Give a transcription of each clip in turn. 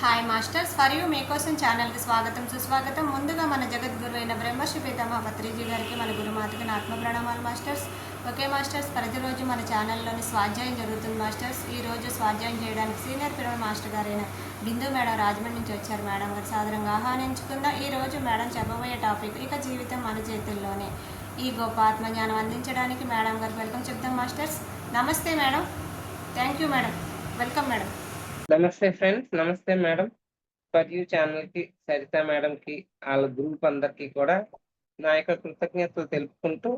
Hi masters, for you మీకోసం ఛానల్కి స్వాగతం సుస్వాగతం. ముందుగా మన జగద్గురు అయిన బ్రహ్మర్షి పితామహ పత్రిజీ గారికి, మన గురుమాతకి నా ఆత్మ ప్రణామాలు మాస్టర్స్. ఓకే మాస్టర్స్, ప్రతిరోజు మన ఛానల్లోని స్వాధ్యాయం జరుగుతుంది మాస్టర్స్. ఈరోజు స్వాధ్యాయం చేయడానికి సీనియర్ పిల్లల మాస్టర్ గారైన బిందు మేడం రాజమండ్రి నుంచి వచ్చారు. మేడం గారు సాదరంగా ఆహ్వానించుకుందాం. ఈరోజు మేడం చెప్పబోయే టాపిక్ ఇక జీవితం మన చేతుల్లోనే. ఈ గొప్ప ఆత్మజ్ఞానం అందించడానికి మేడం గారికి వెల్కమ్ చెప్తాం మాస్టర్స్. నమస్తే madam. Thank you madam. Welcome madam. నమస్తే ఫ్రెండ్స్, నమస్తే మేడం. ఫర్ యూ ఛానల్ కి, సరిత మేడం కి, వాళ్ళ గ్రూప్ అందరికి కూడా నా యొక్క కృతజ్ఞతలు తెలుపుకుంటూ,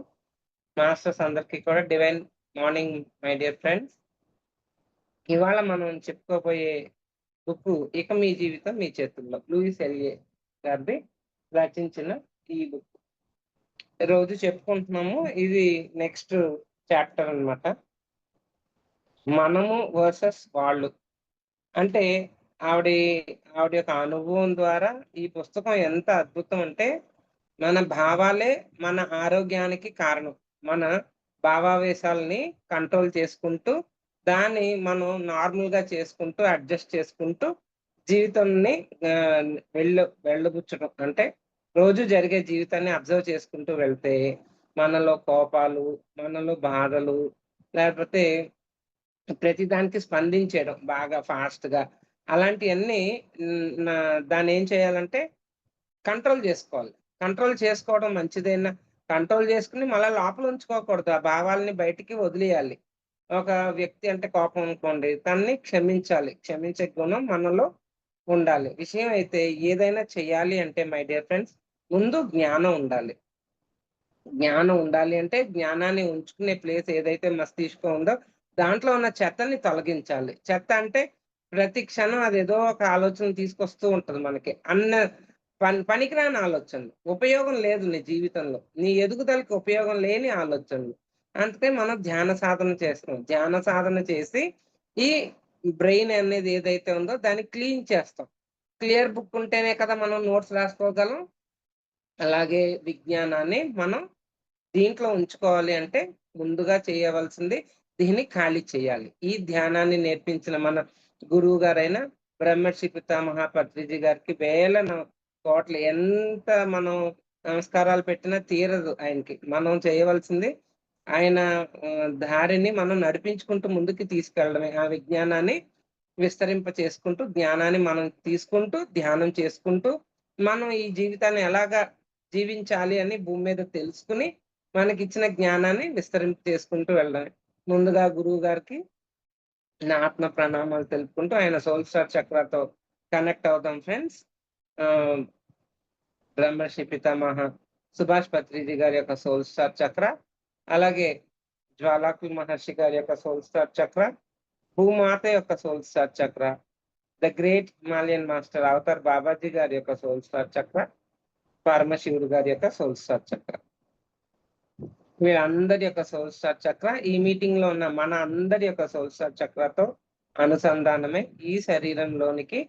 మాస్టర్స్ అందరికి కూడా divine morning my dear friends. ఇవాళ మనం చెప్పుకోబోయే బుక్ ఇక మీ జీవితం మీ చేతుల్లో, లూయిస్ ఎలియే గారిది రచించిన ఈ బుక్ రోజు చెప్పుకుంటున్నాము. ఇది నెక్స్ట్ చాప్టర్ అన్నమాట. మనము వర్సెస్ వాళ్ళు. అంటే ఆవిడ ఆవిడ యొక్క అనుభవం ద్వారా ఈ పుస్తకం ఎంత అద్భుతం అంటే, మన భావాలే మన ఆరోగ్యానికి కారణం. మన భావావేశాలని కంట్రోల్ చేసుకుంటూ, దాన్ని మనం నార్మల్‌గా చేసుకుంటూ, అడ్జస్ట్ చేసుకుంటూ జీవితాన్ని వెళ్ళబుచ్చడం. అంటే రోజు జరిగే జీవితాన్ని అబ్జర్వ్ చేసుకుంటూ వెళ్తే, మనలో కోపాలు, మనలో బాధలు, లేకపోతే ప్రతిదానికి స్పందించేయడం బాగా ఫాస్ట్‌గా అలాంటియన్నీ దాన్నేం చేయాలంటే కంట్రోల్ జేసుకోవాలి. కంట్రోల్ చేసుకోవడం మంచిదేనా, కంట్రోల్ చేసుకొని మళ్ళా లోపల ఉంచుకోకూడదు. ఆ భావాల్ని బయటికి వదిలేయాలి. ఒక వ్యక్తి అంటే కోపం అనుకోండి, తనని క్షమించాలి. క్షమించే గుణం మనలో ఉండాలి. విషయం అయితే ఏదైనా చేయాలి అంటే మై డియర్ ఫ్రెండ్స్, ముందు జ్ఞానం ఉండాలి. జ్ఞానం ఉండాలి అంటే జ్ఞానాన్ని ఉంచుకునే ప్లేస్ ఏదైతే మస్తిష్కం ఉందో దాంట్లో ఉన్న చెత్తని తొలగించాలి. చెత్త అంటే ప్రతి క్షణం అదేదో ఒక ఆలోచన తీసుకొస్తూ ఉంటది మనకి. పనికిరాని ఆలోచనలు. ఉపయోగం లేదు నీ జీవితంలో. నీ ఎదుగుదలకి ఉపయోగం లేని ఆలోచనలు. అందుకే మనం ధ్యాన సాధన చేస్తాం. ధ్యాన సాధన చేసి ఈ బ్రెయిన్ అనేది ఏదైతే ఉందో దాన్ని క్లీన్ చేస్తాం. క్లియర్ బుక్ ఉంటేనే కదా మనం నోట్స్ రాసుకోగలం. అలాగే విజ్ఞానాన్ని మనం దీంట్లో ఉంచుకోవాలి అంటే ముందుగా చేయవలసింది దీన్ని ఖాళీ చేయాలి. ఈ ధ్యానాన్ని నేర్పించిన మన గురువు గారైన బ్రహ్మర్షి పితామహ పత్రిజీ గారికి కోట్ల ఎంత మనం నమస్కారాలు పెట్టినా తీరదు ఆయనకి. మనం చేయవలసింది ఆయన దారిని మనం నడిపించుకుంటూ ముందుకు తీసుకెళ్ళడమే. ఆ విజ్ఞానాన్ని విస్తరింప చేసుకుంటూ, జ్ఞానాన్ని మనం తీసుకుంటూ, ధ్యానం చేసుకుంటూ, మనం ఈ జీవితాన్ని ఎలాగా జీవించాలి అని భూమి మీద తెలుసుకుని మనకిచ్చిన జ్ఞానాన్ని విస్తరింప చేసుకుంటూ వెళ్ళడమే. ముందుగా గురువు గారికి నా ఆత్మ ప్రణామాలు తెలుపుకుంటూ ఆయన సోల్ స్టార్ చక్రాతో కనెక్ట్ అవుదాం ఫ్రెండ్స్. బ్రహ్మర్షి పితామహ సుభాష్ పత్రిజీ గారి యొక్క సోల్ స్టార్ చక్ర, అలాగే జ్వాలాకుల మహర్షి గారి యొక్క సోల్ స్టార్ చక్ర, భూమాత యొక్క సోల్ స్టార్ చక్ర, the great Himalayan master Avatar Babaji గారి యొక్క సోల్ స్టార్ చక్ర, పరమశివుడు గారి యొక్క సోల్ స్టార్ చక్ర. వీళ్ళందరి యొక్క సోల్ స్టార్ చక్ర ఈ మీటింగ్ లో ఉన్న మన అందరి యొక్క సోల్ స్టార్ చక్రతో అనుసంధానమే ఈ శరీరంలోనికి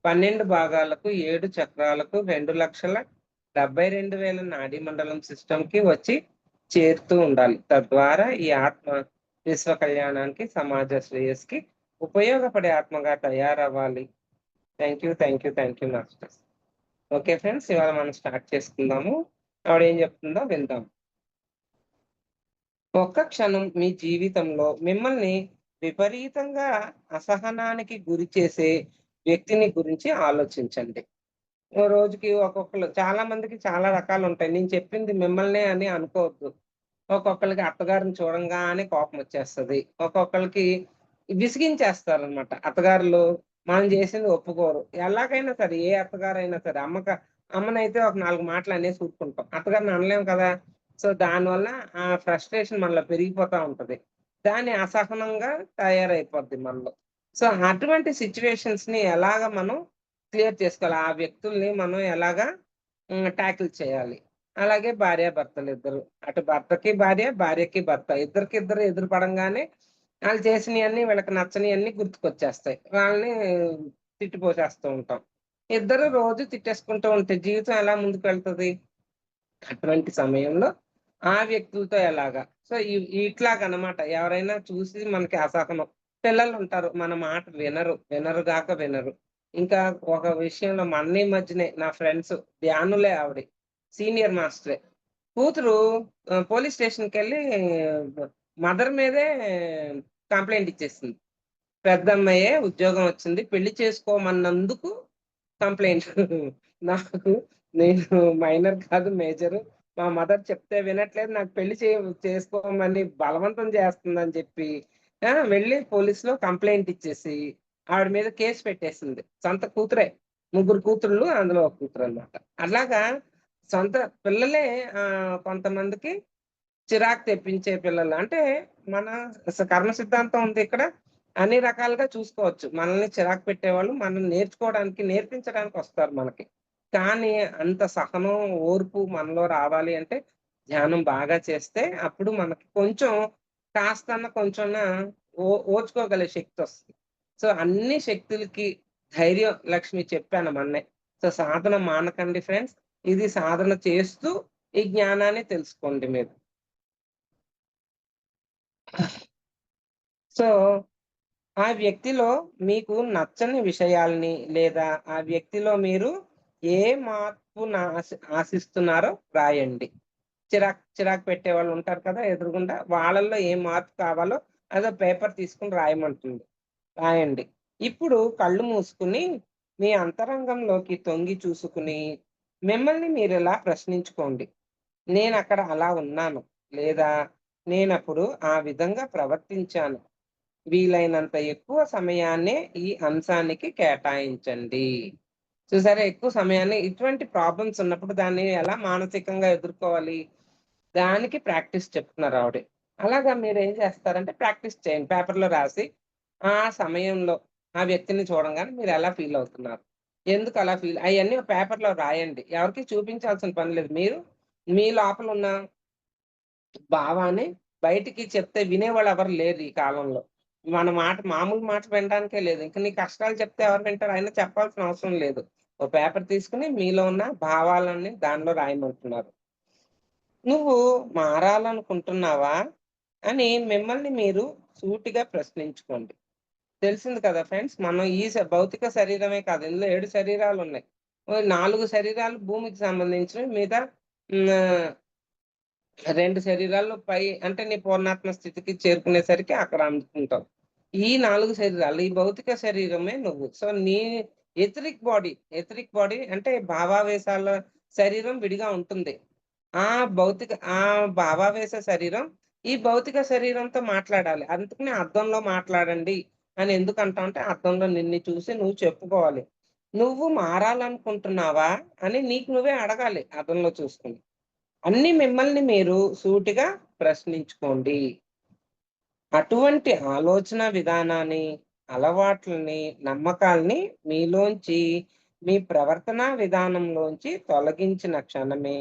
12 భాగాలకు 7 చక్రాలకు 2,72,000 నాడీ మండలం సిస్టమ్ కి వచ్చి చేరుతూ ఉండాలి. తద్వారా ఈ ఆత్మ విశ్వ కళ్యాణానికి, సమాజ శ్రేయస్కి ఉపయోగపడే ఆత్మగా తయారవ్వాలి. Thank you, thank you, thank you masters. Okay friends, ఇవాళ మనం స్టార్ట్ చేసుకుందాము. ఆవిడ ఏం చెప్తుందో విందాం. ఒక్క క్షణం మీ జీవితంలో మిమ్మల్ని విపరీతంగా అసహనానికి గురి చేసే వ్యక్తిని గురించి ఆలోచించండి. ఓ రోజుకి ఒక్కొక్కరు, చాలా మందికి చాలా రకాలు ఉంటాయి. నేను చెప్పింది మిమ్మల్నే అని అనుకోవద్దు. ఒక్కొక్కరికి అత్తగారిని చూడంగానే కోపం వచ్చేస్తది. ఒక్కొక్కరికి విసిగించేస్తారనమాట. అత్తగారులు మనం చేసింది ఒప్పుకోరు. ఎలాగైనా సరే, ఏ అత్తగారైనా సరే, అమ్మనైతే ఒక 4 మాటలు అనేసి ఊరుకుంటాం. అత్తగారిని అనలేం కదా! సో, దానివల్ల ఆ ఫ్రస్ట్రేషన్ మనలో పెరిగిపోతా ఉంటది. దాన్ని అసహనంగా తయారైపోద్ది మనలో. సో, అటువంటి సిట్యుయేషన్స్‌ని ఎలాగా మనం క్లియర్ చేసుకోవాలి? ఆ వ్యక్తుల్ని మనం ఎలాగా టాకిల్ చేయాలి? అలాగే భార్యాభర్తలిద్దరు. అటు భర్తకి భార్య, భార్యకి భర్త. ఇద్దరికిద్దరు ఎదురు పడంగానే ఆళ్ళు చేసినయన్నీ వీళ్ళకి నచ్చనియన్నీ గుర్తుకొచ్చేస్తాయి. వాళ్ళని తిట్టిపోసేస్తూ ఉంటాం. ఇద్దరు రోజు తిట్టేసుకుంటూ ఉంటే జీవితం ఎలా ముందుకెళ్తది? అటువంటి సమయంలో ఆ వ్యక్తులతో ఎలాగా? సో, ఇట్లాగనమాట. ఎవరైనా చూసి మనకి అసహనం, పిల్లలుంటారు మన మాట వినరు. వినరు గాక వినరు. ఇంకా ఒక విషయంలో మొన్న ఈ మధ్యనే నా ఫ్రెండ్స్ ధ్యానులే ఆవిడ. సీనియర్ మాస్టరే. కూతురు పోలీస్ స్టేషన్‌కెళ్ళి మదర్ మీదే కంప్లెయింట్ ఇచ్చేసింది. పెద్దమ్మాయే ఉద్యోగం వచ్చింది. పెళ్లి చేసుకోమన్నందుకు కంప్లెయింట్. నాకు నేను మైనర్ కాదు మేజరు. మా మదర్ చెప్తే వినట్లేదు. నాకు పెళ్లి చేసుకోమని బలవంతం చేస్తుందని చెప్పి వెళ్లి పోలీస్‌లో కంప్లెయింట్ ఇచ్చేసి ఆవిడ మీద కేస్ పెట్టేసింది. సొంత కూతురే. ముగ్గురు కూతుళ్ళు అందులో ఒక కూతురన్నమాట. అలాగా సొంత పిల్లలే కొంతమందికి చిరాకు తెప్పించే పిల్లలు. అంటే మన కర్మ సిద్ధాంతం ఉంది ఇక్కడ. అన్ని రకాలుగా చూసుకోవచ్చు. మనల్ని చిరాకు పెట్టేవాళ్ళు మనం నేర్పించడానికి వస్తారు మనకి. కానీ అంత సహనం, ఓర్పు మనలో రావాలి అంటే ధ్యానం బాగా చేస్తే అప్పుడు మనకి కొంచెం కాస్తన్నా కొంచెమన్నా ఓర్చుకోగలిగే శక్తొస్తది. సో, అన్ని శక్తులకి ధైర్యం లక్ష్మి చెప్పాను మొన్నే. సో, సాధన మానకండి ఫ్రెండ్స్. ఇది సాధన చేస్తూ ఈ జ్ఞానాన్ని తెలుసుకోండి మీరు. సో, ఆ వ్యక్తిలో మీకు నచ్చని విషయాల్ని లేదా ఆ వ్యక్తిలో మీరు ఏ మార్పును ఆశిస్తున్నారో రాయండి. చిరాకు పెట్టేవాళ్ళు ఉంటారు కదా ఎదురుగుండా. వాళ్ళల్లో ఏ మార్పు కావాలో అదో పేపర్ తీసుకొని రాయండి. ఇప్పుడు కళ్ళు మూసుకొని మీ అంతరంగంలోకి తొంగి చూసుకుని మిమ్మల్ని మీరిలా ప్రశ్నించుకోండి. నేనక్కడ అలా ఉన్నాను. లేదా నేనప్పుడు ఆ విధంగా ప్రవర్తించాను. వీలైనంత ఎక్కువ సమయాన్నే ఈ అంశానికి కేటాయించండి. చూసారా? ఎక్కువ సమయాన్ని ఇటువంటి ప్రాబ్లమ్స్ ఉన్నప్పుడు దాన్ని ఎలా మానసికంగా ఎదుర్కోవాలి? దానికి ప్రాక్టీస్ చెప్తున్నారావిడ. అలాగా మీరేం చేస్తారంటే ప్రాక్టీస్ చేయండి. పేపర్‌లో రాసి, ఆ సమయంలో ఆ వ్యక్తిని చూడంగానే మీరెలా ఫీలవుతున్నారు? ఎందుకలా అయన్నీ పేపర్‌లో రాయండి. ఎవరికీ చూపించాల్సిన పని లేదు. మీరు మీ లోపలున్న భావాన్ని బయటికి చెప్తే వినేవాళ్ళెవరు లేరు ఈ కాలంలో. మన మామూలు మాట వినడానికే లేదు. ఇంక నీ కష్టాలు చెప్తే ఎవరు వింటారు? అయినా చెప్పాల్సిన అవసరం లేదు. ఓ పేపర్ తీసుకొని మీలో ఉన్న భావాలన్నీ దానిలో రాయమంటున్నారు. నువ్వు మారాలనుకుంటున్నావా? అని మిమ్మల్ని మీరు సూటిగా ప్రశ్నించుకోండి. తెలిసింది కదా ఫ్రెండ్స్. మనం ఈ భౌతిక శరీరమే కాదు. ఇందులో 7 శరీరాలున్నాయి. 4 శరీరాలు భూమికి సంబంధించినవి. మిగతా హ్మ్. 2 శరీరాలు అంటే నీ పూర్ణాత్మ స్థితికి చేరుకునేసరికి అక్కడ అందుకుంటావు. ఈ 4 శరీరాలు, ఈ భౌతిక శరీరమే నువ్వు. సో, నీ ఎథరిక్ బాడీ అంటే భావావేశాల శరీరం విడిగా ఉంటుంది. ఆ ఆ భావావేశ శరీరం ఈ భౌతిక శరీరంతో మాట్లాడాలి. అందుకనే అద్దంలో మాట్లాడండి అని ఎందుకంటామంటే, అద్దంలో నిన్ను చూసి నువ్వు చెప్పుకోవాలి. నువ్వు మారాలనుకుంటున్నావా? అని నీకు నువ్వే అడగాలి అద్దంలో చూసుకొని. అన్నీ మిమ్మల్ని మీరు సూటిగా ప్రశ్నించుకోండి. అటువంటి ఆలోచన విధానాన్ని, అలవాట్లని, నమ్మకాల్ని మీలోంచి మీ ప్రవర్తనా విధానంలోంచి తొలగించిన క్షణమే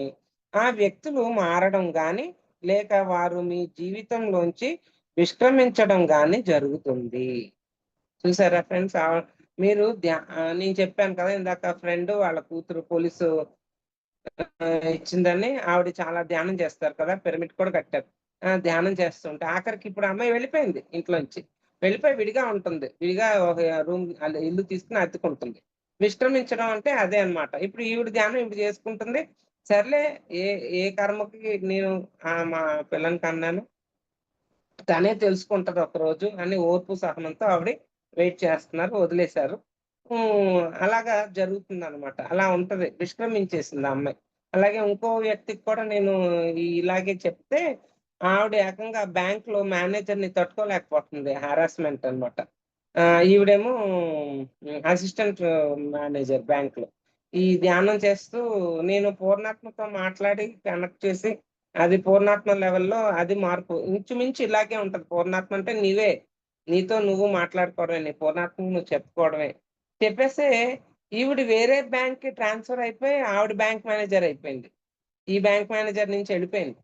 ఆ వ్యక్తులు మారడం గాని, లేక వారు మీ జీవితంలోంచి నిష్క్రమించడం గాని జరుగుతుంది. చూసారా ఫ్రెండ్స్? మీరు నేను చెప్పాను కదా! ఇందాక ఫ్రెండ్ వాళ్ళ కూతురు పోలీసు ఇచ్చిందని ఆవిడ చాలా ధ్యానం చేస్తారు కదా! పిరమిడ్ కూడా కట్టారు. ధ్యానం చేస్తుంటే ఆఖరికి ఇప్పుడు ఆ అమ్మాయి వెళ్ళిపోయింది ఇంట్లోంచి. వెళ్ళిపోయి విడిగా ఉంటుంది. విడిగా ఒక రూమ్ ఇల్లు తీసుకొని అద్దెకుంటుంది. విశ్రమించడం అంటే అదే అన్నమాట. ఇప్పుడు ఈవిడ ధ్యానం ఈవిడ చేసుకుంటుంది. సర్లే ఏ ఏ కర్మకి నేను మా పిల్లని కన్నాను. తనే తెలుసుకుంటది ఒకరోజు అని ఓర్పు సహనంతో ఆవిడ వెయిట్ చేస్తున్నారు. వదిలేసారు. అలాగా జరుగుతుందనమాట. అలా ఉంటది. నిష్క్రమించేసింది ఆ అమ్మాయి. అలాగే ఇంకో వ్యక్తికి కూడా నేను ఇలాగే చెప్తే ఆవిడ ఏకంగా బ్యాంక్‌లో మేనేజర్‌ని తట్టుకోలేకపోతుంది. హారాస్మెంట్ అన్నమాట. ఈవిడేమో అసిస్టెంట్ మేనేజర్ బ్యాంక్‌లో. ఈ ధ్యానం చేస్తూ నేను పూర్ణాత్మతో మాట్లాడి కనెక్ట్ చేసి అది పూర్ణాత్మ లెవెల్‌లో అది మార్పు. ఇంచుమించు ఇలాగే ఉంటది. పూర్ణాత్మ అంటే నీవే. నీతో నువ్వు మాట్లాడుకోవడమే. నీ పూర్ణాత్మకు నువ్వు చెప్పుకోవడమే. చెప్పేస్తే ఈవిడ వేరే బ్యాంక్‌కి ట్రాన్స్‌ఫర్ అయిపోయి ఆవిడ బ్యాంక్ మేనేజర్ అయిపోయింది. ఈ బ్యాంక్ మేనేజర్ నుంచి ఎళ్ళిపోయింది.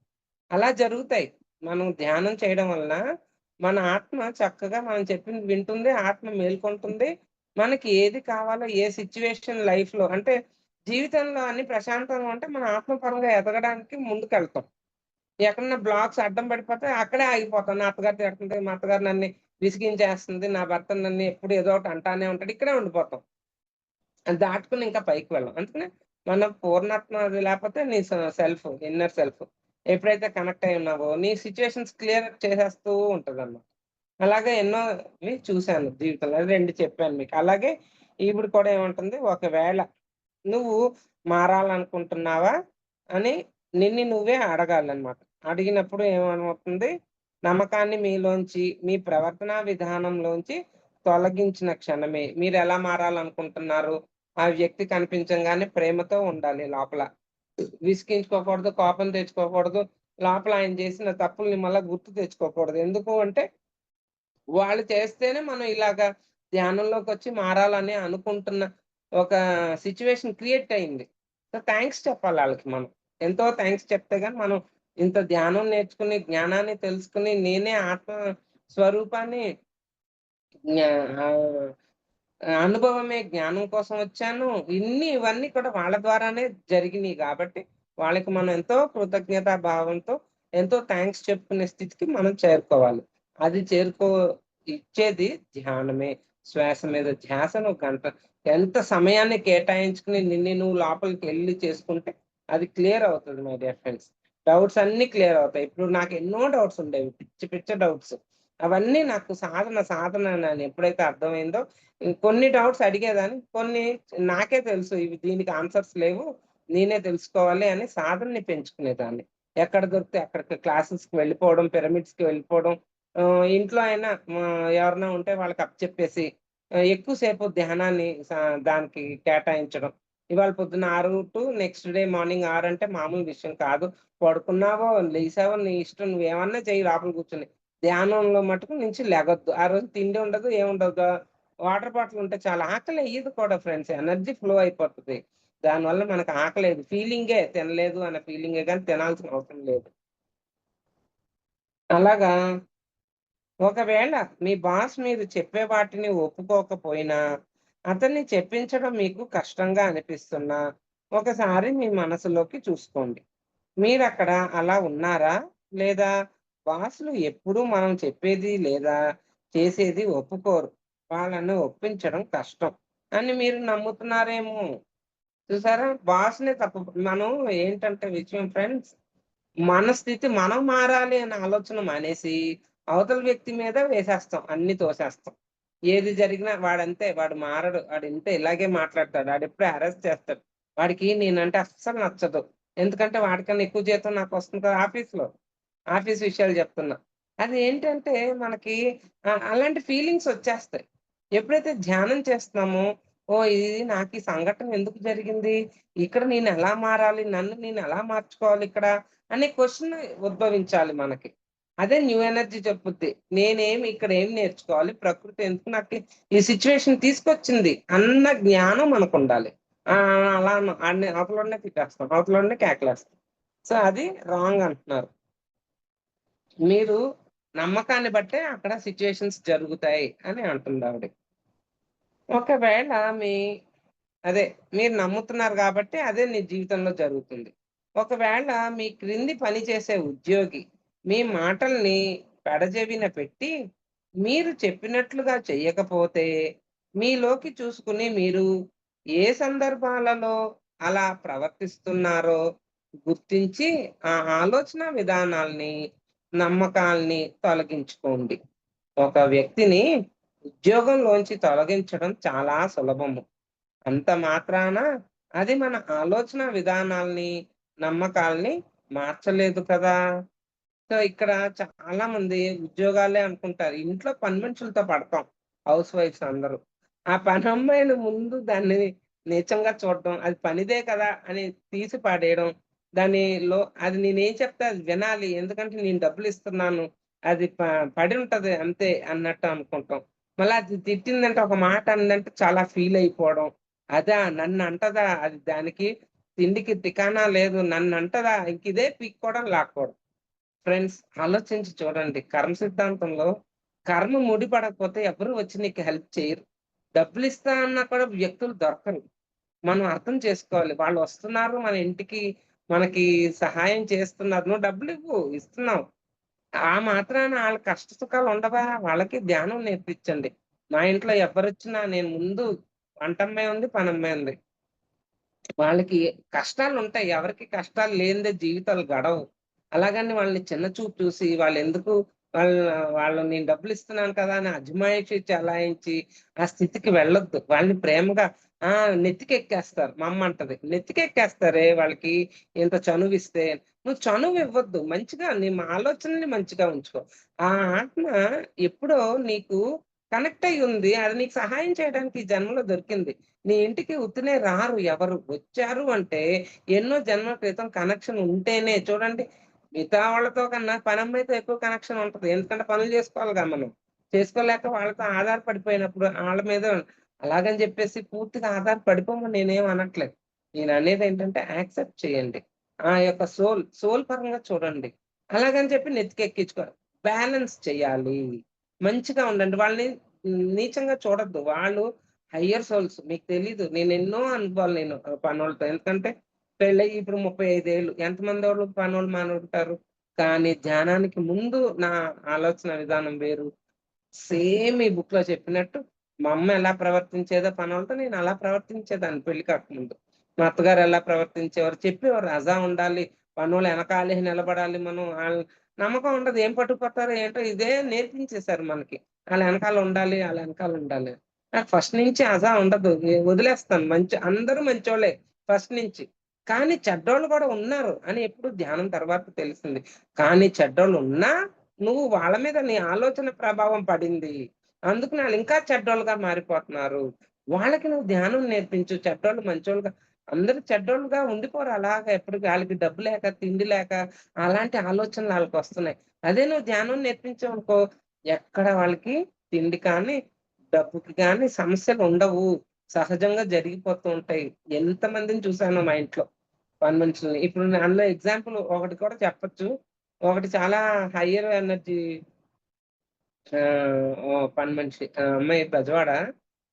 అలా జరుగుతాయి. మనం ధ్యానం చేయడం వలన మన ఆత్మ చక్కగా మనం చెప్పింది వింటుంది. ఆత్మ మేల్కొంటుంది. మనకి ఏది కావాలో ఏ సిట్యుయేషన్ లైఫ్‌లో అంటే జీవితంలో అన్ని ప్రశాంతంగా ఉంటే మన ఆత్మపరంగా ఎదగడానికి ముందుకెళ్తాం. ఎక్కడన్నా బ్లాక్స్ అడ్డం పడిపోతే అక్కడే ఆగిపోతాం. నా అత్తగారు తిడుతుంది. మా అత్తగారు నన్ను విసిగించేస్తుంది. నా భర్త నన్ను ఎప్పుడు ఏదో ఒకటి అంటానే ఉంటాడు. ఇక్కడే ఉండిపోతాం. అది దాటుకొని ఇంకా పైకి వెళ్ళం. అందుకనే మన పూర్ణాత్మ అది లేకపోతే నీ సెల్ఫ్, ఇన్నర్ సెల్ఫ్ ఎప్పుడైతే కనెక్ట్ అయ్యి ఉన్నావో నీ సిట్యుయేషన్స్ క్లియర్ చేసేస్తూ ఉంటదన్నమాట. అలాగే ఎన్నోవి చూసాను జీవితంలో. 2 చెప్పాను మీకు. అలాగే ఈవిడ కూడా ఏమంటుంది, ఒకవేళ నువ్వు మారాలనుకుంటున్నావా అని నిన్ను నువ్వే అడగాలన్నమాట. అడిగినప్పుడు ఏమవుతుంది, నమ్మకాన్ని మీలోంచి, మీ ప్రవర్తనా విధానంలోంచి తొలగించిన క్షణమే మీరెలా మారాలనుకుంటున్నారు, ఆ వ్యక్తి కనిపించంగానే ప్రేమతో ఉండాలి లోపల. విసిగించుకోకూడదు, కోపం తెచ్చుకోకూడదు. లోపల ఆయన చేసిన తప్పుల్ని మళ్ళా గుర్తు తెచ్చుకోకూడదు. ఎందుకు అంటే వాళ్ళు చేస్తేనే మనం ఇలాగా ధ్యానంలోకొచ్చి మారాలని అనుకుంటున్న ఒక సిట్యుయేషన్ క్రియేట్ అయింది. సో, థాంక్స్ చెప్పాలి ఆళ్ళకి మనం. ఎంతో థాంక్స్ చెప్తే గాని మనం ఇంత ధ్యానం నేర్చుకుని, జ్ఞానాన్ని తెలుసుకొని, నేనే ఆత్మ స్వరూపాన్ని జ్ఞా ఆహ్, అనుభవమే జ్ఞానం కోసం వచ్చాను. ఇవన్నీ కూడా వాళ్ళ ద్వారానే జరిగినియి గాబట్టి, వాళ్ళకి మనం ఎంతో కృతజ్ఞతా భావంతో, ఎంతో థాంక్స్ చెప్పుకునే స్థితికి మనం చేరుకోవాలి. అది ఇచ్చేది ధ్యానమే. శ్వాస మీద ధ్యాసను గంట ఎంత సమయాన్ని కేటాయించుకొని నిన్ను నువ్వు లోపలికెళ్లి చేసుకుంటే, అది క్లియర్ అవుతది మై డియర్ ఫ్రెండ్స్. డౌట్స్ అన్నీ క్లియర్ అవుతాయి. ఇప్పుడు నాకు ఎన్నో డౌట్స్ ఉండేవి. పిచ్చి పిచ్చ డౌట్స్. అవన్నీ నాకు సాధన అని ఎప్పుడైతే అర్థమైందో కొన్ని డౌట్స్ అడిగేదాన్ని. కొన్ని నాకే తెలుసు ఇవి దీనికి ఆన్సర్స్ లేవు. నేనే తెలుసుకోవాలి అని సాధనని పెంచుకునేదాన్ని. ఎక్కడ దొరికితే అక్కడికి క్లాసెస్‌కి వెళ్ళిపోవడం, పిరమిడ్స్‌కి వెళ్ళిపోవడం. ఇంట్లో అయినా ఎవరైనా ఉంటే వాళ్ళకి అప్పచెప్పేసి ఎక్కువ సేపు ధ్యానాన్ని దానికి కేటాయించడం. ఇవాళ పొద్దున్న 6 టు నెక్స్ట్ డే మార్నింగ్ 6 అంటే మామూలు విషయం కాదు. పడుకున్నావో, లేసావో నీ ఇష్టం. నువ్వేమన్నా చెయ్యి లోపల కూర్చొని. ధ్యానంలో మటుకు నుంచి లెగొద్దు. ఆ రోజు తిండి ఉండదు, ఏముండదు. వాటర్ బాటిల్ ఉంటే చాలు. ఆకలెయ్యదు కూడా ఫ్రెండ్స్. ఎనర్జీ ఫ్లో అయిపోతది. దానివల్ల మనకు ఆకలేయదు. ఫీలింగే తినలేదు అన్న ఫీలింగే గాని తినాల్సిన అవసరం లేదు. అలాగా ఒకవేళ మీ బాస్ మీరు చెప్పే వాటిని ఒప్పుకోకపోయినా, అతన్ని చెప్పించడం మీకు కష్టంగా అనిపిస్తున్నా, ఒకసారి మీ మనసులోకి చూసుకోండి. మీరక్కడ అలా ఉన్నారా? లేదా బాసులు ఎప్పుడూ మనం చెప్పేది లేదా చేసేది ఒప్పుకోరు. వాళ్ళని ఒప్పించడం కష్టం అని మీరు నమ్ముతున్నారేమో! చూసారా? బాస్‌నే తప్పు మనం ఏంటంటే విషయం ఫ్రెండ్స్, మన స్థితి మనం మారాలి అనే ఆలోచన మానేసి, అవతల వ్యక్తి మీద వేసేస్తాం. అన్నీ తోసేస్తాం. ఏది జరిగినా వాడంతే, వాడు మారడు. ఆడింతే ఇలాగే మాట్లాడతాడు. ఆడెప్పుడు హరాస్ చేస్తాడు. వాడికి నేనంటే అస్సలు నచ్చదు. ఎందుకంటే వాడికన్నా ఎక్కువ జీతం నాకొస్తుంది కదా ఆఫీస్‌లో. ఆఫీస్ విషయాలు చెప్తున్నా. అది ఏంటంటే మనకి అలాంటి ఫీలింగ్స్ వచ్చేస్తాయి. ఎప్పుడైతే ధ్యానం చేస్తున్నామో, ఓహ్! ఇది నాకీ సంఘటన ఎందుకు జరిగింది? ఇక్కడ నేనెలా మారాలి? నన్ను నేనెలా మార్చుకోవాలిక్కడ? అనే క్వెషన్ ఉద్భవించాలి మనకి. అదే న్యూ ఎనర్జీ చెప్పుద్ది. ఇక్కడ ఏం నేర్చుకోవాలి? ప్రకృతి ఎందుకు నాకు ఈ సిట్యుయేషన్ తీసుకొచ్చింది అన్న జ్ఞానం మనకుండాలి. అలా ఆడిని అవతలోడినే తిట్టేస్తాం. అవతలోడినే కేకలేస్తాం. సో, అది రాంగ్ అంటున్నారు. మీరు నమ్మకాన్ని బట్టే అక్కడ సిట్యుయేషన్స్ జరుగుతాయి అని అంటుందావిడ. ఒకవేళ మీ అదే మీరు నమ్ముతున్నారు గాబట్టి అదే నీ జీవితంలో జరుగుతుంది. ఒకవేళ మీ క్రింది పని చేసే ఉద్యోగి మీ మాటల్ని పెడచెవిన పెట్టి, మీరు చెప్పినట్లుగా చెయ్యకపోతే, మీలోకి చూసుకుని మీరు ఏ సందర్భాలలో అలా ప్రవర్తిస్తున్నారో గుర్తించి, ఆ ఆలోచన విధానాల్ని, నమ్మకాల్ని తొలగించుకోండి. ఒక వ్యక్తిని ఉద్యోగంలోంచి తొలగించడం చాలా సులభము. అంత మాత్రాన అది మన ఆలోచన విధానాల్ని, నమ్మకాల్ని మార్చలేదు కదా! సో, ఇక్కడ చాలా మంది ఉద్యోగాలే అనుకుంటారు. ఇంట్లో పని మనుషులతో పడతాం. హౌస్ వైఫ్స్ అందరూ. ఆ పనమ్మాయిలు ముందు దాన్ని నీచంగా చూడడం, అది పనిదే కదా! అని తీసి పడేయడం. దానిలో అది నేనేం చెప్తే అది వినాలి. ఎందుకంటే నేను డబ్బులిస్తున్నాను. అది పడుంటది అంతే అన్నట్టు అనుకుంటాం. మళ్ళా అది తిట్టిందంటే, ఒక మాట అందంటే చాలా ఫీల్ అయిపోవడం. అదా నన్నంటదా? అది దానికి తిండికి తికాణా లేదు. నన్నంటదా? ఇంకిదే పీక్కోవడం, లాక్కోవడం. ఫ్రెండ్స్ ఆలోచించి చూడండి. కర్మ సిద్ధాంతంలో కర్మ ముడిపడకపోతే ఎవరు వచ్చి నీకు హెల్ప్ చేయరు. డబ్బులిస్తా అన్నా కూడా వ్యక్తులు దొరకరు. మనం అర్థం చేసుకోవాలి. వాళ్ళొస్తున్నారు మన ఇంటికి, మనకి సహాయం చేస్తున్నారు. నువ్వు డబ్బులివ్వు, ఇస్తున్నావు. ఆ మాత్రాన ఆళ్ళ కష్ట సుఖాలు ఉండవా? వాళ్ళకి ధ్యానం నేర్పించండి. మా ఇంట్లో ఎవ్వరొచ్చినా నేను ముందు వంటమ్మాయి ఉంది, పనమ్మాయి ఉంది. వాళ్ళకి కష్టాలు ఉంటాయి. ఎవరికి కష్టాలు లేనిదే జీవితాలు గడవు. అలాగని వాళ్ళని చిన్న చూపు చూసి వాళ్ళెందుకు వాళ్ళ వాళ్ళు నేను డబ్బులిస్తున్నాను కదా అని అజమాయిషి చలాయించి ఆ స్థితికి వెళ్ళొద్దు. వాళ్ళని ప్రేమగా ఆ! నెత్తికెక్కేస్తారు. మా అమ్మ అంటది. నెత్తికెక్కేస్తారే వాళ్ళకి ఇంత చనువిస్తే. నువ్వు చనువివ్వొద్దు. మంచిగా నీ ఆలోచనని మంచిగా ఉంచుకో. ఆ ఆత్మ ఎప్పుడో నీకు కనెక్ట్ అయ్యుంది. అది నీకు సహాయం చేయడానికి ఈ జన్మలో దొరికింది. నీ ఇంటికి ఉత్తినే రారు ఎవరు. వచ్చారు అంటే ఎన్నో జన్మల క్రితం కనెక్షన్ ఉంటేనే చూడండి. మిగతా వాళ్ళతో కన్నా పనమ్మాయితో ఎక్కువ కనెక్షన్ ఉంటది. ఎందుకంటే పనులు చేసుకోవాలిగా మనం. చేసుకోలేక వాళ్ళతో ఆధారపడిపోయినప్పుడు ఆళ్ళ మీద అలాగని జెప్పేసి పూర్తిగా ఆధారపడిపోమని నేనేం అనట్లేదు. నేననేదేంటంటే యాక్సెప్ట్ చేయండి. ఆ యొక్క సోల్ పరంగా చూడండి. అలాగని చెప్పి నెత్తికెక్కించుకో బ్యాలెన్స్ చేయాలి. మంచిగా ఉండండి. వాళ్ళని నీచంగా చూడొద్దు. వాళ్ళు హయ్యర్ సోల్స్ మీకు తెలీదు. నేనెన్నో అనుభవాలు పనోళ్ళతో. ఎందుకంటే పెళ్ళయ్యి ఇప్పుడు 35 ఏళ్ళు. ఎంతమందోళ్ళు పనోళ్ళు మానుంటారు. కానీ ధ్యానానికి ముందు నా ఆలోచన విధానం వేరు. సేమ్ ఈ బుక్‌లో చెప్పినట్టు మా అమ్మ ఎలా ప్రవర్తించేదో పనోళ్ళతో నేను అలా ప్రవర్తించేదాన్ని పెళ్లి కాకముందు. మా అత్తగారు ఎలా ప్రవర్తించేవారు చెప్పేవారు. అజా ఉండాలి. పనోళ్ళు ఎనకాలే నిలబడాలి మనం. నమ్మకం ఉండదు. ఏం పట్టుకుపోతారో ఏంటో ఇదే నేర్పించేసారు మనకి. ఆళ్ళ ఎనకాల ఉండాలి. ఆళ్ళ ఎనకాల ఉండాలి. నాకు ఫస్ట్ నుంచి అజా ఉండదు. వదిలేస్తాను. అందరూ మంచోళ్ళే ఫస్ట్ నుంచి. కానీ చెడ్డోళ్ళు కూడా ఉన్నారు అని ఎప్పుడు ధ్యానం తర్వాత తెలిసింది. కానీ చెడ్డోళ్ళున్నా నువ్వు వాళ్ళ మీద నీ ఆలోచన ప్రభావం పడింది. అందుకని ఆళ్ళింకా చెడ్డోళ్ళుగా మారిపోతున్నారు. వాళ్ళకి నువ్వు ధ్యానం నేర్పించు. చెడ్డోళ్ళు మంచోళ్ళుగా అందరూ చెడ్డోళ్ళుగా ఉండిపోరు అలాగా ఎప్పటికి ఆళ్ళకి డబ్బు లేక, తిండి లేక అలాంటి ఆలోచనలు ఆళ్ళకొస్తున్నాయి. అదే నువ్వు ధ్యానం నేర్పించావనుకో ఎక్కడ వాళ్ళకి తిండి కానీ, డబ్బుకి గాని సమస్యలుండవు. సహజంగా జరిగిపోతూ ఉంటాయి. ఎంతమందిని చూసానో మా ఇంట్లో పని మనుషుల్ని. ఇప్పుడు అందులో ఎగ్జాంపుల్ ఒకటి కూడా చెప్పొచ్చు. ఒకటి చాలా హైయర్ ఎనర్జీ ఓహ్! పని మనిషి. ఆ అమ్మాయి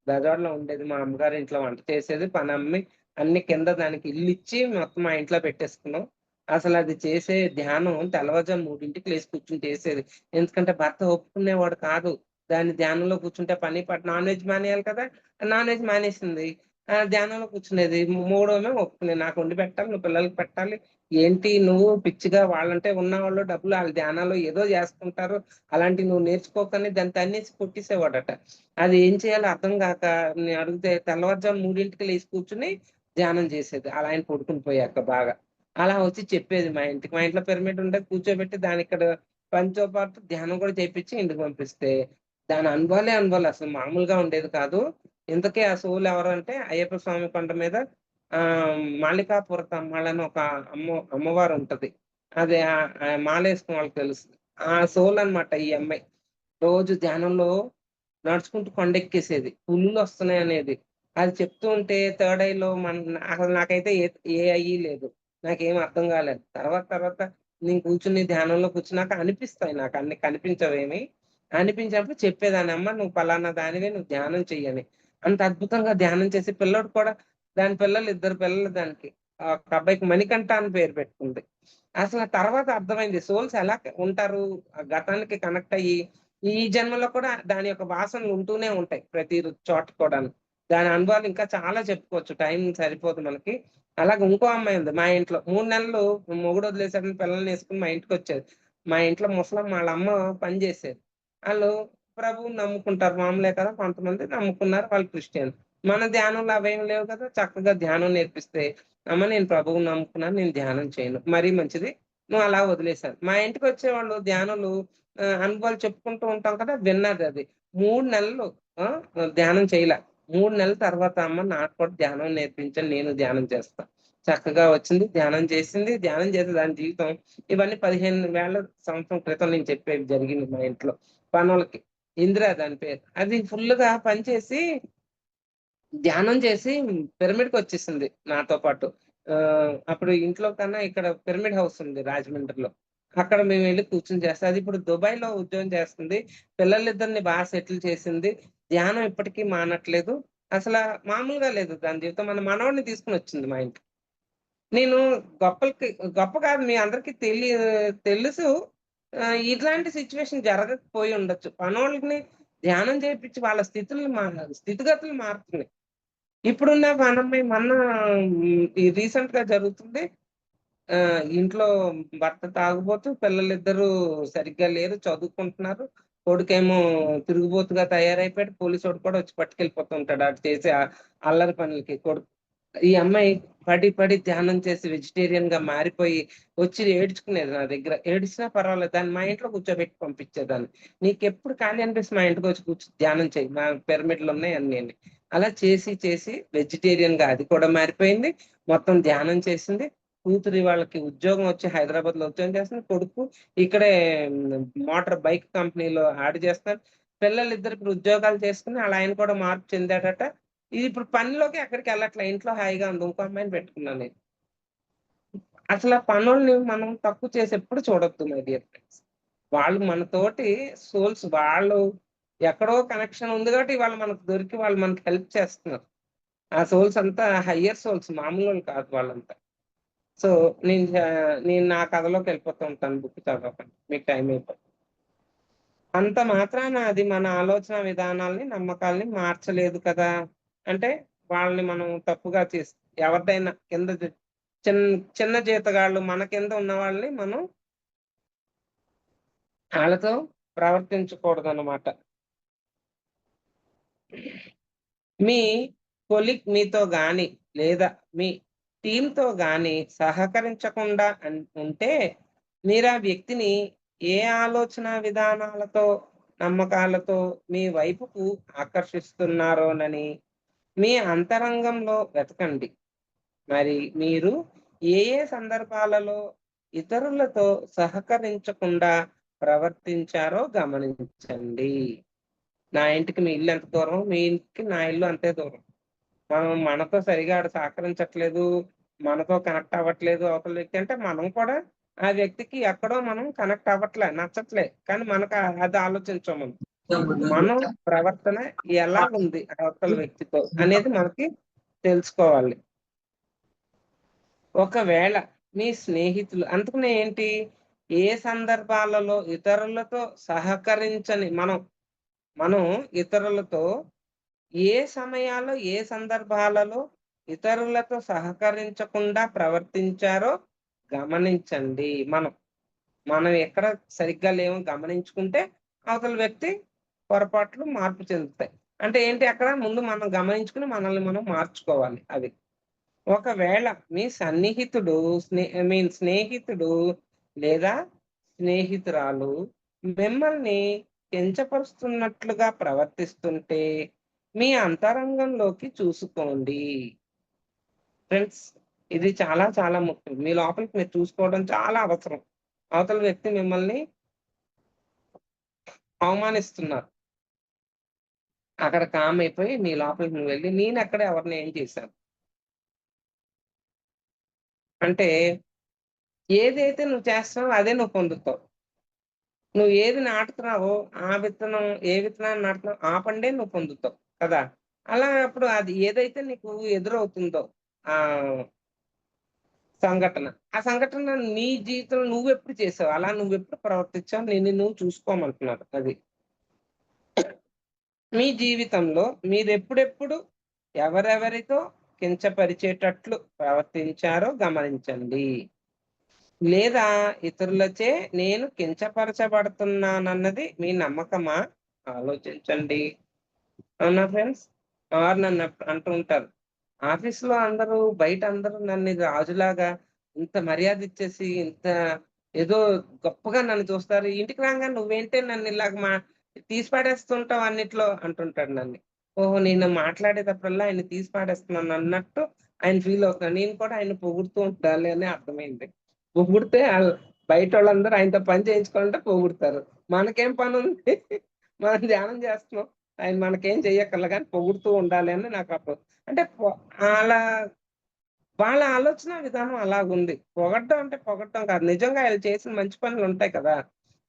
బెజవాడలో ఉండేది. మా అమ్మగారి ఇంట్లో వంట చేసేది. పనమ్మి అన్ని కింద దానికి ఇల్లిచ్చి మొత్తం మా ఇంట్లో పెట్టేసుకున్నాం. అసలది చేసే ధ్యానం తెల్లవారుజామున 3కి లేసి కూర్చొని చేసేది. ఎందుకంటే భర్త ఒప్పుకునేవాడు కాదు. దాన్ని ధ్యానంలో కూర్చుంటే పని పాట నాన్ వెజ్ మానేయాలి కదా! నాన్ వెజ్ మానేసింది. ధ్యానంలో కూర్చునేది. మూడోమో ఒప్పుకునేది. నాకు వండి పెట్టాలి, నువ్వు పిల్లలకి పెట్టాలి. ఏంటి నువ్వు పిచ్చిగా వాళ్ళంటే ఉన్నవాళ్ళు డబ్బులు ఆళ్ళ ధ్యానాల్లో ఏదో జేసుకుంటారు. అలాంటివి నువ్వు నేర్చుకోకని దాన్ని తన్నేసి కొట్టేసేవాడట. అది ఏం చేయాలో అర్థం గాక నేను అడిగితే తెల్లవారుజామున 3కి లేసి కూర్చొని ధ్యానం చేసేది. అలా ఆయన పడుకొని పోయాక బాగా. అలా వచ్చి చెప్పేది మా ఇంటికి. మా ఇంట్లో పిరమిడ్ ఉండేది కూర్చోబెట్టి దానిక్కడ పనితో పాటు ధ్యానం కూడా చేపిచ్చి ఇంటికి పంపిస్తే దాని అనుభవాలే అనుభవాలు అసలు మామూలుగా ఉండేది కాదు. ఇంతకీ ఆ సోల్ ఎవరంటే అయ్యప్ప స్వామి కొండ మీద మాళికాపురతమ్మాళని ఒక అమ్మవారుంటది. అది మాలేసుకున్న వాళ్ళకి తెలుస్తది. ఆ సోల్ అన్నమాట ఈ అమ్మాయి. రోజు ధ్యానంలో నడుచుకుంటూ కొండెక్కేసేది. పులులొస్తున్నాయనేది. అది చెప్తూ ఉంటే థర్డ్ ఐలో అసలు నాకైతే ఏ ఐ లేదు. నాకేం అర్థం కాలేదు. తర్వాత నేను కూర్చొని ధ్యానంలో కూర్చున్నాక అనిపిస్తాయి నాకు. అన్ని కనిపించవేమి. అనిపించినప్పుడు చెప్పేదాన్ని, "అమ్మ నువ్వు పలానా దానివి నువ్వు ధ్యానం చెయ్యని." అంత అద్భుతంగా ధ్యానం చేసి పిల్లోడు కూడా దాని పిల్లలు ఇద్దరు పిల్లలు దానికి. ఒక అబ్బాయికి మణికంఠ అని పేరు పెట్టుకుంది. అసల తర్వాత అర్థమైంది సోల్స్ ఎలా ఉంటారు. ఆ గతానికి కనెక్ట్ అయ్యి ఈ జన్మలో కూడా దాని యొక్క వాసనలు ఉంటూనే ఉంటాయి. ప్రతి చోట కూడాను. దాని అనుభవాలు ఇంకా చాలా చెప్పుకోవచ్చు. టైం సరిపోదు మనకి. అలాగే ఇంకో అమ్మాయి ఉంది మా ఇంట్లో. 3 నెలలు మొగుడు వదిలేసాడని పిల్లల్నేసుకొని మా ఇంటికొచ్చేది. మా ఇంట్లో ముసలమ్మ ఆళ్ళమ్మ పని జేసేది. ఆళ్ళు ప్రభువుని నమ్ముకుంటారు. మామూలే కదా! కొంతమంది నమ్ముకున్నారు. వాళ్ళు క్రిస్టియన్. మన ధ్యానంలో అవేం లేవు కదా! చక్కగా ధ్యానం నేర్పిస్తే, అమ్మ నేను ప్రభువుని నమ్ముకున్నాను. నేను ధ్యానం చేయను. మరీ మంచిది. నువ్వు అలా వదిలేసాను. మా ఇంటికొచ్చేవాళ్ళు ధ్యానులు అనుభవాలు చెప్పుకుంటూ ఉంటాం కదా! విన్నదది. 3 నెలలు ఆ! ధ్యానం చేయలా. 3 నెలల తర్వాత అమ్మ నాకు కూడా ధ్యానం నేర్పించండి. నేను ధ్యానం చేస్తా. చక్కగా వచ్చింది. ధ్యానం చేసింది. ధ్యానం చేసి దాని జీవితం ఇవన్నీ 15 వేల సంవత్సరం క్రితం నేను చెప్పేవి జరిగింది మా ఇంట్లో. పనోళ్ళకి. ఇందిర దాని పేరు. అది ఫుల్లుగా పనిచేసి ధ్యానం చేసి పిరమిడ్‌కొచ్చేసింది నాతో పాటు. అప్పుడు ఇంట్లో కన్నా ఇక్కడ పిరమిడ్ హౌస్ ఉంది రాజమండ్రిలో. అక్కడ మేమెళ్లి కూర్చొని చేస్తే అదిప్పుడు దుబాయ్‌లో ఉద్యోగం చేస్తుంది. పిల్లలిద్దరిని సెటిల్ చేసింది. ధ్యానం ఇప్పటికి మానట్లేదు. అసల మామూలుగా లేదు దాని జీవితం. మన మనవడిని తీసుకొనొచ్చింది మా ఇంటికి. నేను గొప్పలకి గొప్ప కాదు మీ అందరికి తెలుసు. ఇట్లాంటి సిట్యుయేషన్ జరగకపోయి ఉండొచ్చు. పనోళ్ళని ధ్యానం చేపిచ్చి వాళ్ళ స్థితిగతులు మారుతున్నాయి. ఇప్పుడున్న మన ఈ రీసెంట్ గా జరుగుతుంది. ఇంట్లో భర్త తాగుబోతు, పిల్లలిద్దరూ సరిగ్గా లేరు, చదువుకుంటున్నారు. కొడుకేమో తిరుగుబోతుగా తయారైపోయాడు. పోలీసోడు కూడా వచ్చి పట్టుకెళ్ళిపోతూ ఉంటాడు ఆడు చేసే అల్లరి పనులకి. ఈ అమ్మాయి పడి పడి ధ్యానం చేసి వెజిటేరియన్ గా మారిపోయి వచ్చి ఏడ్చుకునేది నా దగ్గర. ఏడిచినా పర్వాలేదు, దాన్ని మా ఇంట్లో కూర్చోబెట్టి పంపించేదాన్ని. నీకెప్పుడు ఖాళీ అనిపిస్తే మా ఇంటికి వచ్చి కూర్చో ధ్యానం చెయ్యి, మా పిరమిడ్లు ఉన్నాయి అన్ని అని. అలా చేసి చేసి వెజిటేరియన్ గా అది కూడా మారిపోయింది. మొత్తం ధ్యానం చేసింది. కూతురి వాళ్ళకి ఉద్యోగం వచ్చి హైదరాబాద్ లో ఉద్యోగం చేస్తుంది. కొడుకు ఇక్కడే మోటార్ బైక్ కంపెనీలో ఆడి చేస్తాడు. పిల్లలిద్దరు ఇప్పుడు ఉద్యోగాలు చేసుకుని వాళ్ళ ఆయన కూడా మార్పు చెందాడట. ఇది ఇప్పుడు పనిలోకి ఎక్కడికి వెళ్ళట్లే, ఇంట్లో హాయిగా ఉంది. ఇంకో అమ్మాయిని పెట్టుకున్నాను నేను. అసలు ఆ పనుల్ని మనం తక్కువ చేసి ఎప్పుడు చూడొద్దు మై డియర్ ఫ్రెండ్స్. వాళ్ళు మనతోటి సోల్స్, వాళ్ళు ఎక్కడో కనెక్షన్ ఉంది కాబట్టి వాళ్ళు మనకు దొరికి వాళ్ళు మనకి హెల్ప్ చేస్తున్నారు. ఆ సోల్స్ అంతా హయ్యర్ సోల్స్, మామూలు కాదు వాళ్ళంతా. సో నేను నా కథలోకి వెళ్ళిపోతూ ఉంటాను బుక్ చదవకండి, మీకు టైం అయిపోతుంది. అంత మాత్రాన అది మన ఆలోచన విధానాల్ని, నమ్మకాల్ని మార్చలేదు కదా! అంటే వాళ్ళని మనం తప్పుగా చేసి ఎవరిదైనా కింద చిన్ చిన్న జీతగాళ్ళు మన కింద ఉన్న వాళ్ళని మనం ఆళ్ళతో ప్రవర్తించకూడదనమాట. మీ కొలీగ్ మీతో గాని, లేదా మీ టీమ్‌తో గాని సహకరించకుండా ఉంటే, మీరా వ్యక్తిని ఏ ఆలోచన విధానాలతో, నమ్మకాలతో మీ వైపుకు ఆకర్షిస్తున్నారోనని మీ అంతరంగంలో వెతకండి. మరి మీరు ఏ ఏ సందర్భాలలో ఇతరులతో సహకరించకుండా ప్రవర్తించారో గమనించండి. నా ఇంటికి మీ ఇల్లు ఎంత దూరం, మీ ఇంటికి నా ఇల్లు అంతే దూరం. మనతో సరిగా ఆడు సహకరించట్లేదు, మనతో కనెక్ట్ అవ్వట్లేదు అవతల వ్యక్తి అంటే, మనం కూడా ఆ వ్యక్తికి ఎక్కడో మనం కనెక్ట్ అవ్వట్లే, నచ్చట్లే. కానీ మనకు అది ఆలోచించం మనం. మనం ప్రవర్తన ఎలాగుంది అవతల వ్యక్తితో అనేది మనకి తెలుసుకోవాలి. ఒకవేళ మీ స్నేహితులు అందుకనే ఏంటి, ఏ సందర్భాలలో ఇతరులతో సహకరించని మనం మనం ఇతరులతో ఏ సమయాల్లో, ఏ సందర్భాలలో ఇతరులతో సహకరించకుండా ప్రవర్తించారో గమనించండి. మనం ఎక్కడ సరిగ్గా లేమో గమనించుకుంటే, అవతల వ్యక్తి పొరపాట్లు మార్పు చెందుతాయి. అంటే ఏంటి, అక్కడ ముందు మనం గమనించుకొని మనల్ని మనం మార్చుకోవాలి అది. ఒకవేళ మీ సన్నిహితుడు మీ స్నేహితుడు లేదా స్నేహితురాలు మిమ్మల్ని కించపరుస్తున్నట్లుగా ప్రవర్తిస్తుంటే, మీ అంతరంగంలోకి చూసుకోండి. ఫ్రెండ్స్, ఇది చాలా చాలా ముఖ్యం. మీ లోపలికి మీరు చూసుకోవడం చాలా అవసరం. అవతల వ్యక్తి మిమ్మల్ని అవమానిస్తున్నారు. అక్కడ కామ్ అయిపోయి మీ లోపలికి నువ్వు వెళ్ళి, నేనెక్కడ ఎవరిని ఏం చేశాను? అంటే ఏదైతే నువ్వు చేస్తున్నావో అదే నువ్వు పొందుతావు. నువ్వు ఏది నాటుతున్నావో, ఏ విత్తనాన్ని నాటుతున్నావో ఆ పండే నువ్వు పొందుతావు కదా! అలా అప్పుడు అది ఏదైతే నీకు ఎదురవుతుందో ఆహ్, సంఘటన, ఆ సంఘటన నీ జీవితంలో నువ్వెప్పుడు చేసావు? అలా నువ్వెప్పుడు ప్రవర్తించావు? నిన్ను నువ్వు చూసుకోమంటున్నారు అది. మీ జీవితంలో మీరెప్పుడెప్పుడు ఎవరెవరితో కించపరిచేటట్లు ప్రవర్తించారో గమనించండి. లేదా ఇతరులచే నేను కించపరచబడుతున్నానన్నది మీ నమ్మకమా? ఆలోచించండి. అవునా ఫ్రెండ్స్? నన్ను అంటూ ఉంటారు, ఆఫీస్‌లో అందరూ, బయట అందరూ నన్ను రాజులాగా ఇంత మర్యాద ఇచ్చేసి, ఇంత ఏదో గొప్పగా నన్ను చూస్తారు. ఇంటికి రాంగానే నువ్వేంటే నన్ను ఇలాగ తీసి పడేస్తుంటావు అన్నిట్లో అంటుంటాడు నన్ను. ఓహో! నేను మాట్లాడేటప్పుడల్లా ఆయన్ని తీసి పడేస్తున్నాను అన్నట్టు ఆయన ఫీల్ అవుతున్నాడు. నేను కూడా ఆయన్ని పొగుడుతూ ఉండాలి అని అర్థమైంది. పొగిడితే బయటోళ్ళందరూ ఆయనతో పని చేయించుకోవాలంటే పొగుడుతారు. మనకేం పనుంది? మనం ధ్యానం చేస్తున్నాం. ఆయన మనకేం చెయ్యక్కర్లే గాని పొగుడుతూ ఉండాలి అని నాకప్పుడు అంటే అలా వాళ్ళ ఆలోచన విధానం అలాగుంది. పొగడ్డం అంటే పొగడ్డం కాదు. నిజంగా ఆళ్ళు చేసిన మంచి పనులుంటాయి కదా!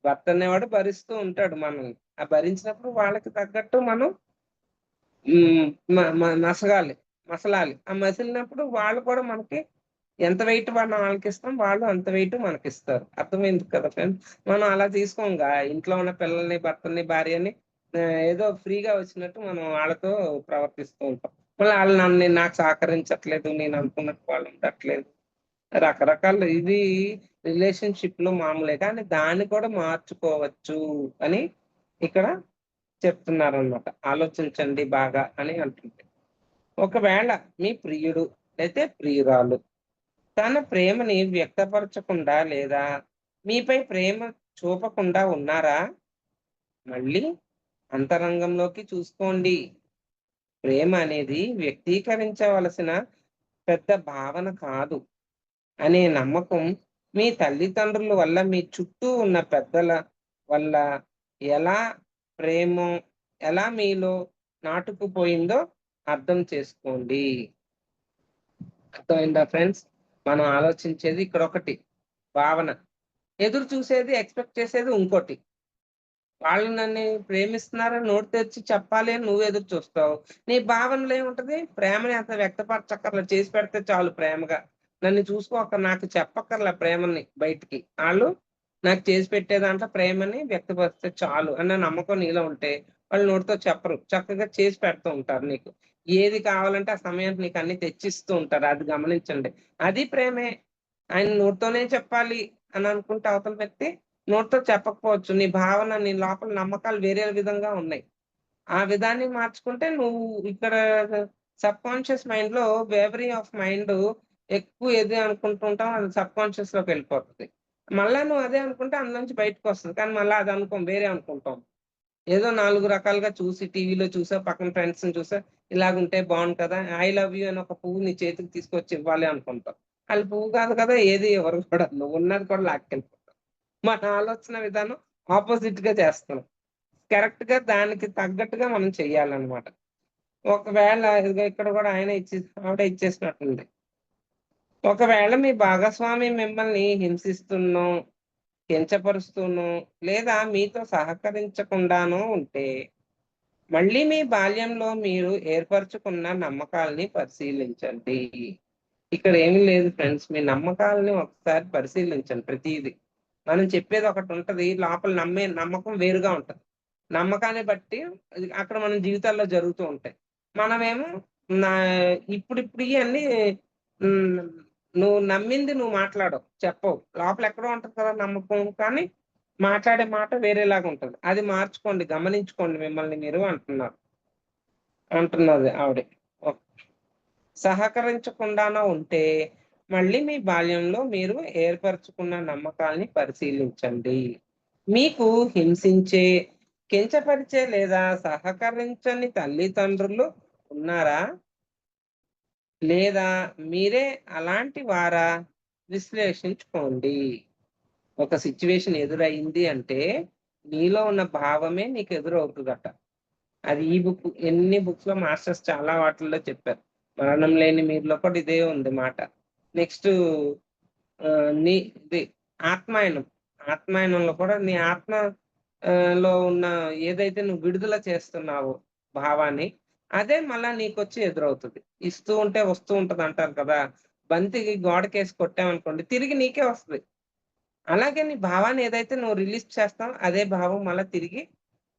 భర్త అనేవాడు భరిస్తూ ఉంటాడు మనల్ని. ఆ భరించినప్పుడు వాళ్ళకి తగ్గట్టు మనం హ్మ్. మ మ మసగాలి. మసలాలి. ఆ మసిలినప్పుడు వాళ్ళు కూడా మనకి ఎంత వెయిట్ మనం ఆళ్ళకిస్తాం, వాళ్ళు అంత వెయిట్ మనకిస్తారు. అర్థమైంది కదా ఫ్రెండ్స్. మనం అలా తీసుకోంగా ఇంట్లో ఉన్న పిల్లల్ని, భర్తని, భార్యని ఏదో ఫ్రీగా వచ్చినట్టు మనం వాళ్ళతో ప్రవర్తిస్తూ ఉంటాం. మళ్ళీ వాళ్ళు నాకు సహకరించట్లేదు, నేను అనుకున్నట్టు వాళ్ళు ఉండట్లేదు. రకరకాల ఇది రిలేషన్‌షిప్‌లో మామూలే. కానీ దాన్ని కూడా మార్చుకోవచ్చు అని ఇక్కడ చెప్తున్నారనమాట. ఆలోచించండి బాగా అని అంటుంది. ఒకవేళ మీ ప్రియుడు అయితే ప్రియురాలు తన ప్రేమని వ్యక్తపరచకుండా లేదా మీపై ప్రేమ చూపకుండా ఉన్నారా? మళ్ళీ అంతరంగంలోకి చూసుకోండి. ప్రేమ అనేది వ్యక్తీకరించవలసిన పెద్ద భావన కాదు అనే నమ్మకం మీ తల్లిదండ్రుల వల్ల, మీ చుట్టూ ఉన్న పెద్దల వల్ల ఎలా ప్రేమో ఎలా మీలో నాటుకుపోయిందో అర్థం చేసుకోండి. అర్థమైందా ఫ్రెండ్స్? మనం ఆలోచించేది ఇక్కడొకటి భావన. ఎదురు చూసేది, ఎక్స్‌పెక్ట్ చేసేది ఇంకోటి. వాళ్ళు నన్ను ప్రేమిస్తున్నారని నోరు తెరిచి చెప్పాలి అని నువ్వు ఎదురు చూస్తావు. నీ భావనలో ఏముంటది? ప్రేమని అంత వ్యక్తపరచక్కర్లా, చేసి పెడితే చాలు ప్రేమగా. నన్ను నాకు చెప్పక్కర్లా ప్రేమని బయటికి. ఆళ్ళు నాకు చేసి పెట్టే దాంట్లో ప్రేమని వ్యక్తపరిస్తే చాలు అన్న నమ్మకం నీలో ఉంటే, వాళ్ళు నోటితో చెప్పరు. చక్కగా చేసి పెడుతూ ఉంటారు నీకు. ఏది కావాలంటే ఆ సమయానికి నీకు అన్ని తెచ్చిస్తూ ఉంటారు. అది గమనించండి. అది ప్రేమే. ఆయన నోటితోనే చెప్పాలి అని అనుకుంటే అవతల వ్యక్తి నోటితో చెప్పకపోవచ్చు. నీ భావన, నీ లోపల నమ్మకాలు వేరే విధంగా ఉన్నాయి. ఆ విధాన్ని మార్చుకుంటే నువ్వు ఇక్కడ సబ్‌కాన్షియస్ మైండ్‌లో వేవరీ ఆఫ్ మైండ్ ఎక్కువ ఏది అనుకుంటుంటాం అది సబ్‌కాన్షియస్‌లోకి వెళ్ళిపోతది. మళ్ళా నువ్వు అదే అనుకుంటే అందులోంచి బయటకొస్తది. కానీ మళ్ళా అది అనుకోం. వేరే అనుకుంటాం. ఏదో 4 రకాలుగా చూసి టీవీలో చూసా, పక్కన ఫ్రెండ్స్‌ని చూసా, ఇలాగుంటే బావుండు కదా! ఐ లవ్ యూ అని ఒక పువ్వు నీ చేతికి తీసుకొచ్చి ఇవ్వాలి అనుకుంటాం. ఆళ్ళు పువ్వు కాదు కదా! ఏది ఇవ్వరు కూడా. నువ్వున్నది కూడా లాక్కెళ్ళిపోతారు. మన ఆలోచన విధానం ఆపోజిట్‌గా చేస్తున్నాం. కరెక్ట్‌గా దానికి తగ్గట్టుగా మనం చెయ్యాలన్నమాట. ఒకవేళ ఇదిగో ఇక్కడ కూడా ఆవిడే ఇచ్చేసినట్టుంది. ఒకవేళ మీ భాగస్వామి మిమ్మల్ని హింసిస్తున్నో, కించపరుస్తూనో లేదా మీతో సహకరించకుండానో ఉంటే, మళ్ళీ మీ బాల్యంలో మీరు ఏర్పరచుకున్న నమ్మకాల్ని పరిశీలించండి. ఇక్కడ ఏమి లేదు ఫ్రెండ్స్. మీ నమ్మకాలని ఒకసారి పరిశీలించండి ప్రతీది. మనం చెప్పేది ఒకటుంటది. లోపల నమ్మకం వేరుగా ఉంటది. నమ్మకాన్ని బట్టి అది అక్కడ మన జీవితాల్లో జరుగుతూ ఉంటాయి. మనమేమో నా ఇప్పుడిప్పుడియి అన్నీ హ్మ్. నువ్వు నమ్మింది నువ్వు మాట్లాడవు. చెప్పవు. లోపల ఎక్కడో ఉంటది కదా నమ్మకం. కానీ మాట్లాడే మాట వేరేలాగా ఉంటది. అది మార్చుకోండి. గమనించుకోండి మిమ్మల్ని మీరు అంటున్నది ఆవిడ. ఓహ్! సహకరించకుండానో ఉంటే, మళ్ళీ మీ బాల్యంలో మీరు ఏర్పరచుకున్న నమ్మకాల్ని పరిశీలించండి. మీకు హింసించే, కించపరిచే లేదా సహకరించని తల్లిదండ్రులు ఉన్నారా? లేదా మీరే అలాంటి వారా? విశ్లేషించుకోండి. ఒక సిట్యుయేషన్ ఎదురయింది అంటే, నీలో ఉన్న భావమే నీకు ఎదురవుతదట. అది ఈ బుక్ ఎన్ని బుక్స్‌లో మాస్టర్స్ చాలా వాటిల్లో చెప్పారు. 'మరణం లేని మీరు'లో కూడా ఇదే ఉంది మాట. నెక్స్టు నీ ఇది ఆత్మాయనం. ఆత్మాయనంలో కూడా నీ ఆత్మ లో ఉన్న ఏదైతే నువ్వు విడుదల చేస్తున్నావో భావాన్ని, అదే మళ్ళా నీకొచ్చి ఎదురవుతది. ఇస్తూ ఉంటే వస్తూ ఉంటదంటారు కదా! బంతికి గోడకేసి కొట్టామనుకోండి తిరిగి నీకే వస్తది. అలాగే నీ భావాన్ని ఏదైతే నువ్వు రిలీజ్ చేస్తావో అదే భావం మళ్ళా తిరిగి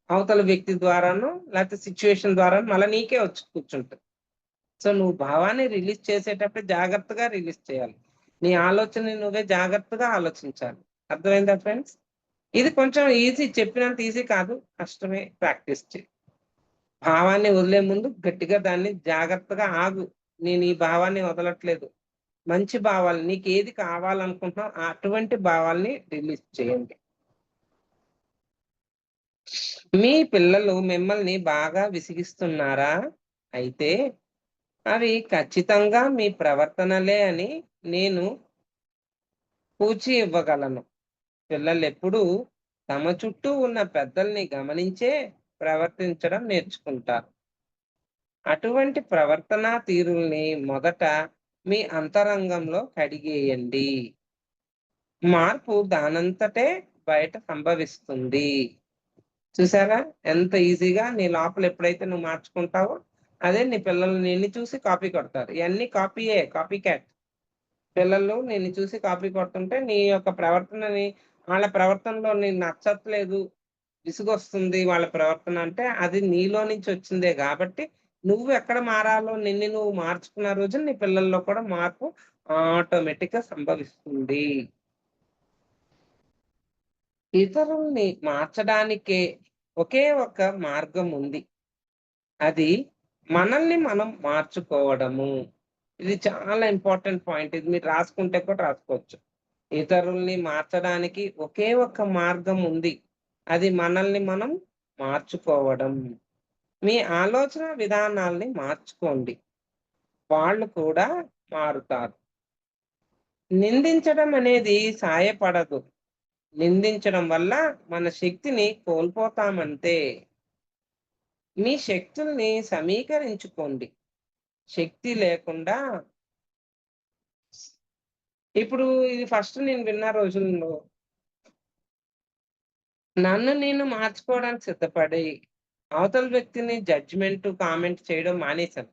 అవతల వ్యక్తి ద్వారానో, లేతే సిట్యుయేషన్ ద్వారానో మళ్ళా నీకే వచ్చి కూర్చుంటది. సో, నువ్వు భావాన్ని రిలీజ్ చేసేటప్పుడు జాగ్రత్తగా రిలీజ్ చేయాలి. నీ ఆలోచనని నువ్వే జాగ్రత్తగా ఆలోచించాలి. అర్థమైందా ఫ్రెండ్స్? ఇది కొంచెం ఈజీ చెప్పినంత ఈజీ కాదు. కష్టమే ప్రాక్టీస్ చెయి. భావాన్ని వదిలే ముందు గట్టిగా దాన్ని జాగ్రత్తగా ఆగు. నేను ఈ భావాన్ని వదలట్లేదు. మంచి భావాలు నీకేది కావాలనుకుంటున్నావో అటువంటి భావాల్ని రిలీజ్ చేయండి. మీ పిల్లలు మిమ్మల్ని బాగా విసిగిస్తున్నారా? అయితే అవి ఖచ్చితంగా మీ ప్రవర్తనలే అని నేను పూచి ఇవ్వగలను. పిల్లలెప్పుడూ తమ చుట్టూ ఉన్న పెద్దల్ని గమనించే ప్రవర్తించడం నేర్చుకుంటారు. అటువంటి ప్రవర్తనా తీరుల్ని మొదట మీ అంతరంగంలో కడిగేయండి. మార్పు దానంతటే బయట సంభవిస్తుంది. చూసారా? ఎంత ఈజీగా నీ లోపల ఎప్పుడైతే నువ్వు మార్చుకుంటావో, అదే నీ పిల్లలు నిన్ను చూసి కాపీ కొడతారు. ఇయన్నీ కాపీయే. Copy cat. పిల్లలు నిన్ను చూసి కాపీ కొడుతుంటే నీ యొక్క ప్రవర్తనని వాళ్ళ ప్రవర్తనలో నీకు నచ్చట్లేదు. విసుగొస్తుంది వాళ్ళ ప్రవర్తన అంటే అది నీలో నుంచి వచ్చిందే కాబట్టి నువ్వు ఎక్కడ మారాలో నిన్ను నువ్వు మార్చుకున్న రోజు నీ పిల్లల్లో కూడా మార్పు ఆటోమేటిక్ గా సంభవిస్తుంది. ఇతరుల్ని మార్చడానికే ఒకే ఒక మార్గం ఉంది. అది మనల్ని మనం మార్చుకోవడము. ఇది చాలా ఇంపార్టెంట్ పాయింట్. ఇది మీరు రాసుకుంటే కూడా రాసుకోవచ్చు. ఇతరుల్ని మార్చడానికి ఒకే ఒక్క మార్గం ఉంది. అది మనల్ని మనం మార్చుకోవడం. మీ ఆలోచన విధానాల్ని మార్చుకోండి. వాళ్ళు కూడా మారుతారు. నిందించడం అనేది సాయపడదు. నిందించడం వల్ల మన శక్తిని కోల్పోతామంతే. మీ శక్తుల్ని సమీకరించుకోండి. శక్తి లేకుండా ఇప్పుడు ఇది ఫస్ట్ నేను విన్న రోజుల్లో నన్ను నేను మార్చుకోవడానికి సిద్ధపడి అవతల వ్యక్తిని జడ్జిమెంట్, కామెంట్ చేయడం మానేశాను.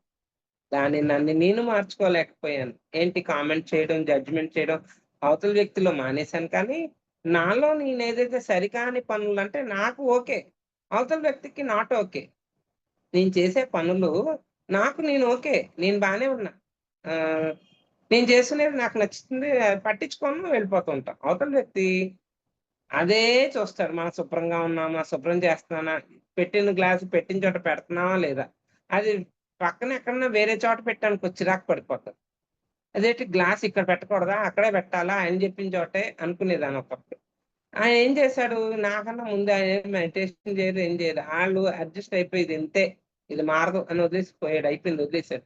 నన్ను నేను మార్చుకోలేకపోయాను. ఏంటి కామెంట్ చేయడం, జడ్జిమెంట్ చేయడం అవతల వ్యక్తిలో మానేశాను. కానీ నాలో నేనేదైతే సరికాని పనులంటే నాకు ఓకే. అవతల వ్యక్తికి నాట్ ఓకే. నేను చేసే పనులు నాకు నేను ఓకే. నేను బానే ఉన్నా. ఆహ్, నేను చేసుకునేది నాకు నచ్చుతుంది. పట్టించుకోను వెళ్ళిపోతూ ఉంటా. అవతల వ్యక్తి అదే చూస్తాడు. మనం శుభ్రంగా ఉన్నామా? శుభ్రం చేస్తున్నానా? పెట్టిన గ్లాసు పెట్టిన చోట పెడుతున్నామా లేదా? అది పక్కన ఎక్కడన్నా వేరే చోట పెట్టామనుకో చిరాకు పడిపోతాడు. అదేంటి గ్లాస్ ఇక్కడ పెట్టకూడదా? అక్కడే పెట్టాలా? ఆయన చెప్పిన చోటే అనుకునేదాన్ని ఒకప్పుడు. ఆయన ఏం చేశాడు? నాకన్నా ముందు ఆయన ఏం మెడిటేషన్ చేయరు, ఏం చేయరు. ఆళ్ళు అడ్జస్ట్ అయిపోయి ఇది ఇంతే, ఇది మారదు అని వదిలేసిపోయాడు. అయిపోయింది వదిలేసాడు.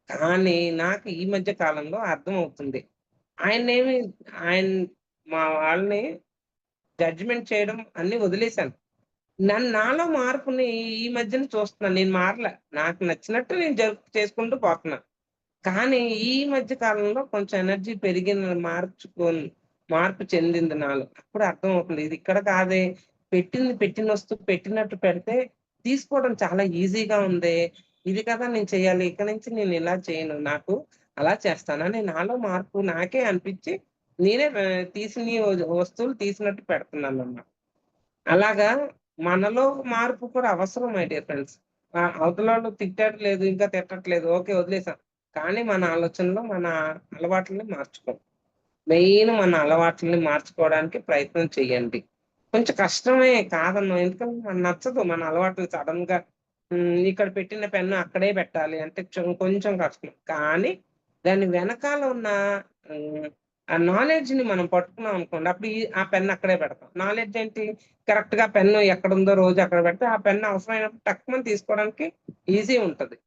కానీ నాకు ఈ మధ్య కాలంలో అర్థమవుతుంది. ఆయన్నేమి ఆయన మా వాళ్ళని జడ్జిమెంట్ చేయడం అన్నీ వదిలేసాను. నాలో మార్పుని ఈ మధ్యన చూస్తున్నాను. నేను మారలే. నాకు నచ్చినట్టు నేను చేసుకుంటూ పోతున్నా. కానీ ఈ మధ్య కాలంలో కొంచెం ఎనర్జీ పెరిగిన మార్పు చెందింది నాలో. అప్పుడు అర్థమవుతుంది. ఇది ఇక్కడ కాదే. పెట్టింది పెట్టిన వస్తువు పెట్టినట్టు పెడితే తీసుకోవడం చాలా ఈజీగా ఉందే. ఇది కదా నేను చేయాలి. ఇక నుంచి నేను ఇలా చేయను. నాకు అలా చేస్తానని నాలో మార్పు నాకే అనిపిచ్చి నేనే తీసిని వస్తువులు తీసినట్టు పెడుతున్నానన్నమాట. అలాగా మనలో మార్పు కూడా అవసరం మై డియర్ ఫ్రెండ్స్. అవతలోళ్ళు తిట్టట్లేదు, ఇంకా తిట్టట్లేదు. ఓకే వదిలేసాం. కానీ మన ఆలోచనలో మన అలవాట్లని మార్చుకోం. మెయిన్ మన అలవాట్లని మార్చుకోవడానికి ప్రయత్నం చేయండి. కొంచెం కష్టమే కాదనను. ఎందుకంటే మనకు నచ్చదు మన అలవాట్లు సడెన్‌గా ఇక్కడ పెట్టిన పెన్ను అక్కడే పెట్టాలి అంటే కొంచెం కష్టం. కానీ దాని వెనకాల ఉన్న హ్మ్, ఆ నాలెడ్జ్‌ని మనం పట్టుకున్నాం అనుకోండి. అప్పుడు ఆ పెన్ అక్కడే పెడతాం. నాలెడ్జ్ ఏంటి? కరెక్ట్‌గా పెన్ను ఎక్కడుందో రోజు అక్కడ పెడితే ఆ పెన్ అవసరమైనప్పుడు టక్కుమని తీసుకోవడానికి ఈజీ ఉంటది.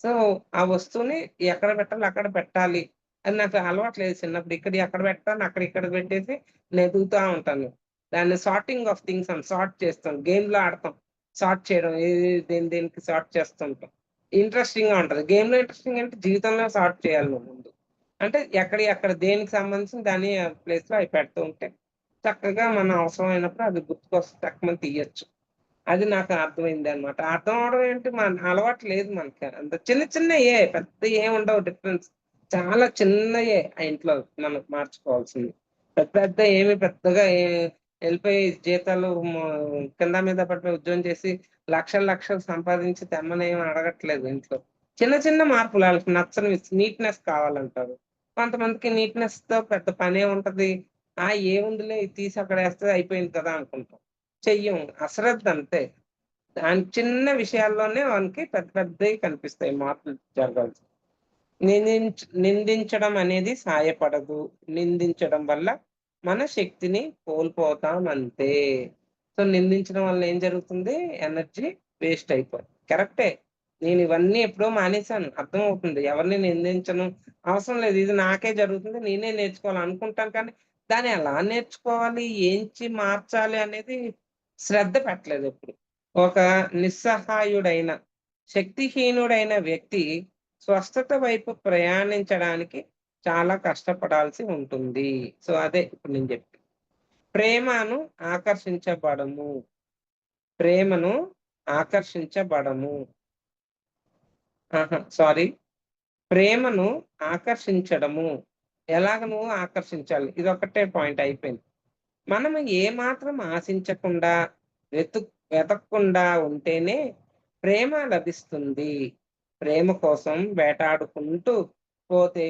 సో, ఆ వస్తువుని ఎక్కడ పెట్టాలో అక్కడ పెట్టాలి. అది నాకు అలవాట్లేదు చిన్నప్పుడు. ఇక్కడియి అక్కడ పెట్టాలి, అక్కడ ఇక్కడ పెట్టేసి వెతుకుతా ఉంటాను. దాన్ని సార్టింగ్ ఆఫ్ థింగ్స్ అని సార్ట్ చేస్తాం. గేమ్‌లో ఆడతాం. సార్ట్ చేయడం. ఏది దేనికి సార్ట్ చేస్తుంటాం. ఇంట్రెస్టింగ్‌గా ఉంటది. గేమ్‌లో ఇంట్రెస్టింగ్ అంటే జీవితంలో సార్ట్ చేయాలి నువ్వు ముందు. అంటే ఎక్కడియి అక్కడ దేనికి సంబంధించిన దాన్ని ప్లేస్‌లో అవి పెడుతూ ఉంటే చక్కగా మన అవసరమైనప్పుడు అది గుర్తుకొస్తే టక్కుమని తీయొచ్చు. అది నాకు అర్థమైందనమాట. అర్థం అవ్వడం ఏంటి అలవాటు లేదు మనకి. అంత చిన్న చిన్నయే పెద్దయి ఏముండవు డిఫరెన్స్. చాలా చిన్నయే ఆ ఇంట్లో మనం మార్చుకోవాల్సింది. పెద్ద ఏమి పెద్దగా ఎళ్ళిపోయి జీతాలు కింద మీద పడిపోయి ఉద్యోగం చేసి లక్షలు లక్షలు సంపాదించి తెమ్మనేమి అడగట్లేదు ఇంట్లో. చిన్న చిన్న మార్పులు ఆళ్ళకి నచ్చనివి నీట్‌నెస్ కావాలంటారు. కొంతమందికి నీట్‌నెస్‌తో పెద్ద పనేముంటది. ఏముందిలే ఇది తీసి అక్కడేస్తే అయిపోయింది కదా అనుకుంటాం. చెయ్యం. అశ్రద్ధ అంతే. చిన్న విషయాల్లోనే వానికి పెద్ద పెద్దయి కనిపిస్తాయి మార్పులు జరగాల్సినయి. నిందించడం అనేది సాయపడదు. నిందించడం వల్ల మన శక్తిని కోల్పోతాం అంతే. సో, నిందించడం వల్ల ఏం జరుగుతుంది? ఎనర్జీ వేస్ట్ అయిపోద్ది. కరెక్టే. నేను ఇవన్నీ ఎప్పుడో మానేశాను. అర్థమవుతుంది. ఎవరిని నిందించను. అవసరం లేదు. ఇది నాకే జరుగుతుంది. నేనే నేర్చుకోవాలి అనుకుంటాను కానీ, దాన్ని ఎలా నేర్చుకోవాలి? మార్చాలి అనేది శ్రద్ధ పెట్టలేదెప్పుడు. ఒక నిస్సహాయుడైన, శక్తిహీనుడైన వ్యక్తి స్వస్థత వైపు ప్రయాణించడానికి చాలా కష్టపడాల్సి ఉంటుంది. సో, అదే ఇప్పుడు నేను చెప్పింది. ప్రేమను ఆకర్షించబడము. ప్రేమను ఆకర్షించబడము. సారీ. ప్రేమను ఆకర్షించడము. ఎలాగ నువ్వు ఆకర్షించాలి? ఇదొక్కటే పాయింట్ అయిపోయింది. మనము ఏమాత్రం ఆశించకుండా వెతకకుండా ఉంటేనే ప్రేమ లభిస్తుంది. ప్రేమ కోసం వేటాడుకుంటూ పోతే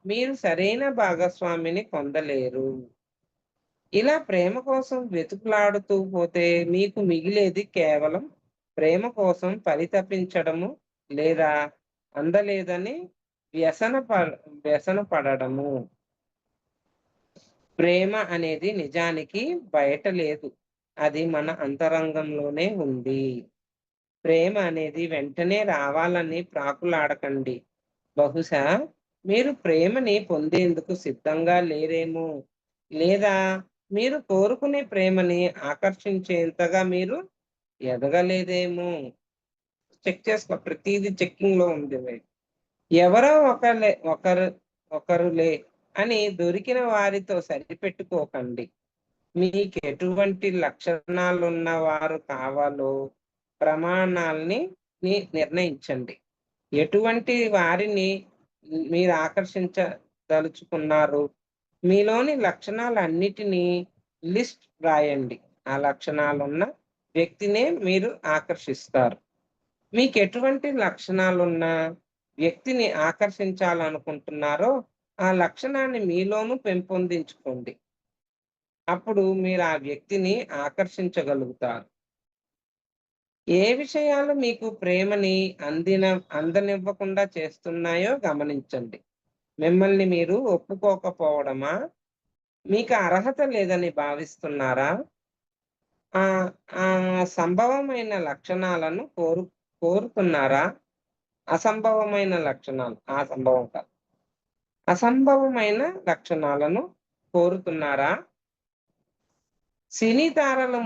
మీరు సరైన భాగస్వామిని పొందలేరు. ఇలా ప్రేమ కోసం వెతుకులాడుతూ పోతే మీకు మిగిలేది కేవలం ప్రేమ కోసం పరితపించడము లేదా అందలేదని వ్యసన వ్యసన పడడము. ప్రేమ అనేది నిజానికి బయట లేదు. అది మన అంతరంగంలోనే ఉంది. ప్రేమ అనేది వెంటనే రావాలని ప్రాకులాడకండి. బహుశా మీరు ప్రేమని పొందేందుకు సిద్ధంగా లేరేమో, లేదా మీరు కోరుకునే ప్రేమని ఆకర్షించేంతగా మీరు ఎదగలేదేమో. చెక్ చేసుకో. ప్రతీది చెకింగ్ లో ఉంది. ఎవరో ఒకరులే అని దొరికిన వారితో సరిపెట్టుకోకండి. మీకు ఎటువంటి లక్షణాలున్న వారు కావాలో ప్రమాణాల్ని నిర్ణయించండి. ఎటువంటి వారిని మీరు ఆకర్షించదలుచుకున్నారు? మీలోని లక్షణాలన్నిటినీ లిస్ట్ రాయండి. ఆ లక్షణాలున్న వ్యక్తినే మీరు ఆకర్షిస్తారు. మీకు ఎటువంటి లక్షణాలున్న వ్యక్తిని ఆకర్షించాలనుకుంటున్నారో ఆ లక్షణాన్ని మీలోనూ పెంపొందించుకోండి. అప్పుడు మీరు ఆ వ్యక్తిని ఆకర్షించగలుగుతారు. ఏ విషయాలు మీకు ప్రేమని అందనివ్వకుండా చేస్తున్నాయో గమనించండి. మిమ్మల్ని మీరు ఒప్పుకోకపోవడమా? మీకు అర్హత లేదని భావిస్తున్నారా? ఆ ఆ సంభవమైన లక్షణాలను కోరుతున్నారా? అసంభవమైన లక్షణాలు, అసంభవం కాదు, అసంభవమైన లక్షణాలను కోరుతున్నారా? సినీ తారల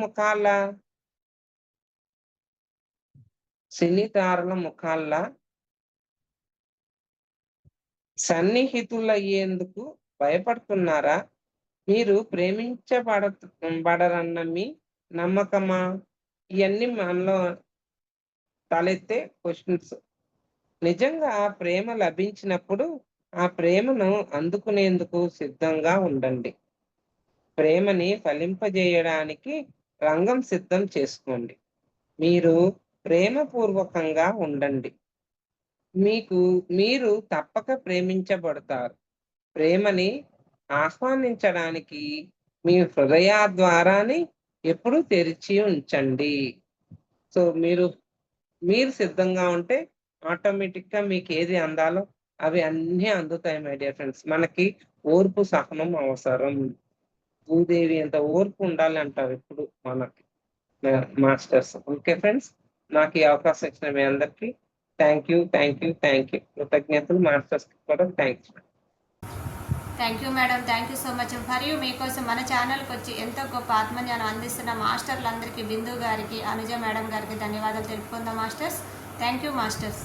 ముఖాల్లా సన్నిహితులయ్యేందుకు భయపడుతున్నారా? మీరు బడరన్న మీ నమ్మకమా? ఇవన్నీ మనలో తలెత్తే క్వశ్చన్స్. నిజంగా ప్రేమ లభించినప్పుడు ఆ ప్రేమను అందుకునేందుకు సిద్ధంగా ఉండండి. ప్రేమని ఫలింపజేయడానికి రంగం సిద్ధం చేసుకోండి. మీరు ప్రేమపూర్వకంగా ఉండండి. మీరు తప్పక ప్రేమించబడతారు. ప్రేమని ఆహ్వానించడానికి మీ హృదయద్వారాన్ని ఎప్పుడూ తెరిచి ఉంచండి. సో మీరు సిద్ధంగా ఉంటే ఆటోమేటిక్ గా మీకు ఏది అందాలో అవి అన్నీ అందుతాయి మై డియర్ ఫ్రెండ్స్. మనకి ఓర్పు సహనం అవసరం. భూదేవి అంత ఓర్పు ఉండాలి అంటారు ఇప్పుడు మనకి మాస్టర్స్. ఓకే ఫ్రెండ్స్, నాకు ఈ అవకాశం ఇచ్చిన మీ అందరికి థ్యాంక్ యూ. కృతజ్ఞతలు. మాస్టర్స్ కూడా thanks. Thank you madam, thank you so much. మరియు మీకోసం మన ఛానల్కి వచ్చి ఎంతో గొప్ప ఆత్మజ్ఞానం అందిస్తున్న మాస్టర్లందరికీ, బిందు గారికి, అనుజ మేడం గారికి ధన్యవాదాలు తెలుపుకుందాం మాస్టర్స్. Thank you masters.